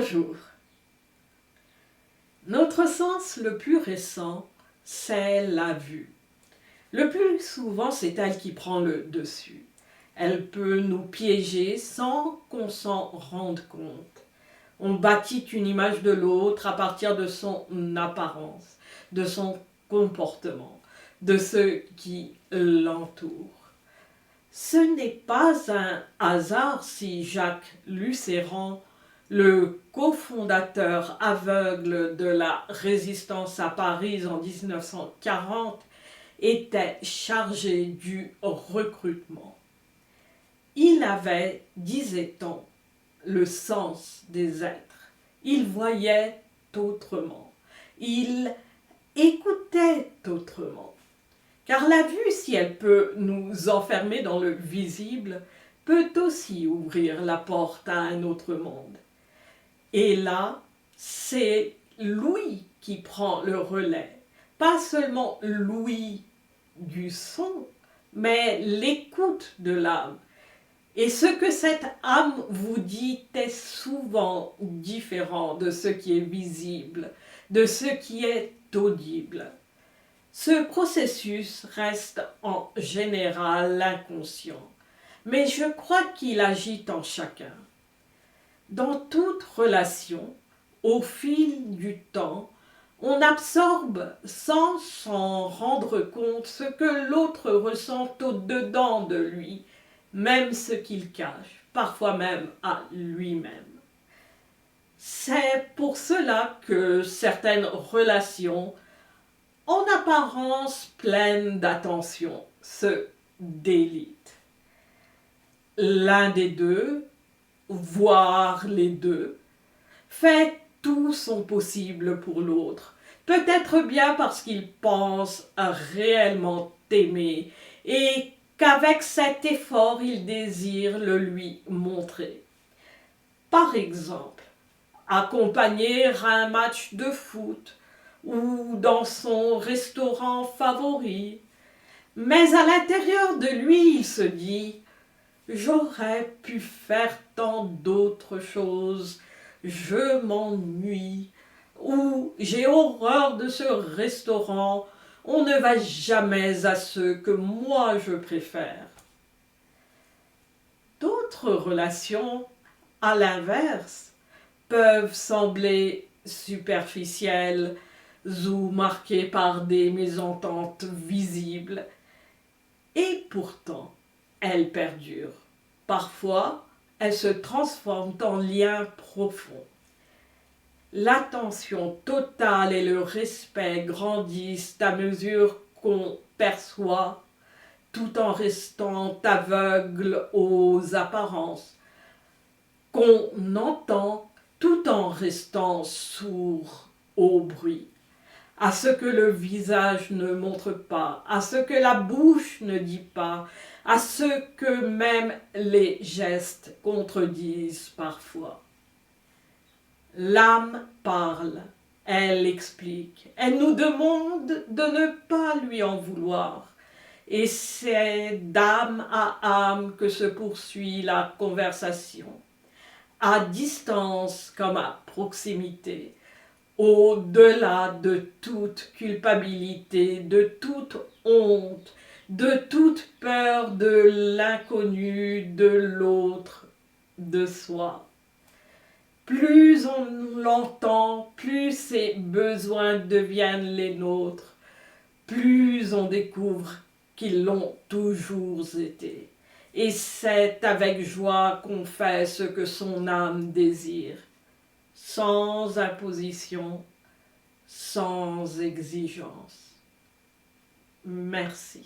Bonjour. Notre sens le plus récent, c'est la vue. Le plus souvent, c'est elle qui prend le dessus. Elle peut nous piéger sans qu'on s'en rende compte. On bâtit une image de l'autre à partir de son apparence, de son comportement, de ce qui l'entoure. Ce n'est pas un hasard si Jacques Lucéran, le cofondateur aveugle de la résistance à Paris en 1940, était chargé du recrutement. Il avait, disait-on, le sens des êtres. Il voyait autrement. Il écoutait autrement. Car la vue, si elle peut nous enfermer dans le visible, peut aussi ouvrir la porte à un autre monde. Et là, c'est l'ouïe qui prend le relais. Pas seulement l'ouïe du son, mais l'écoute de l'âme. Et ce que cette âme vous dit est souvent différent de ce qui est visible, de ce qui est audible. Ce processus reste en général inconscient, mais je crois qu'il agit en chacun. Dans toute relation, au fil du temps, on absorbe sans s'en rendre compte ce que l'autre ressent au-dedans de lui, même ce qu'il cache, parfois même à lui-même. C'est pour cela que certaines relations, en apparence pleines d'attention, se délitent. L'un des deux, voire les deux, fait tout son possible pour l'autre, peut-être bien parce qu'il pense réellement t'aimer et qu'avec cet effort il désire le lui montrer. Par exemple, accompagner un match de foot ou dans son restaurant favori, mais à l'intérieur de lui il se dit « J'aurais pu faire tant d'autres choses, je m'ennuie » ou « J'ai horreur de ce restaurant, on ne va jamais à ceux que moi je préfère. » D'autres relations, à l'inverse, peuvent sembler superficielles ou marquées par des mésententes visibles, et pourtant, elles perdurent. Parfois, elles se transforment en liens profonds. L'attention totale et le respect grandissent à mesure qu'on perçoit, tout en restant aveugle aux apparences, qu'on entend tout en restant sourd au bruit, à ce que le visage ne montre pas, à ce que la bouche ne dit pas, à ce que même les gestes contredisent parfois. L'âme parle, elle explique, elle nous demande de ne pas lui en vouloir. Et c'est d'âme à âme que se poursuit la conversation, à distance comme à proximité, au-delà de toute culpabilité, de toute honte, de toute peur de l'inconnu, de l'autre, de soi. Plus on l'entend, plus ses besoins deviennent les nôtres, plus on découvre qu'ils l'ont toujours été. Et c'est avec joie qu'on fait ce que son âme désire, sans imposition, sans exigence. Merci.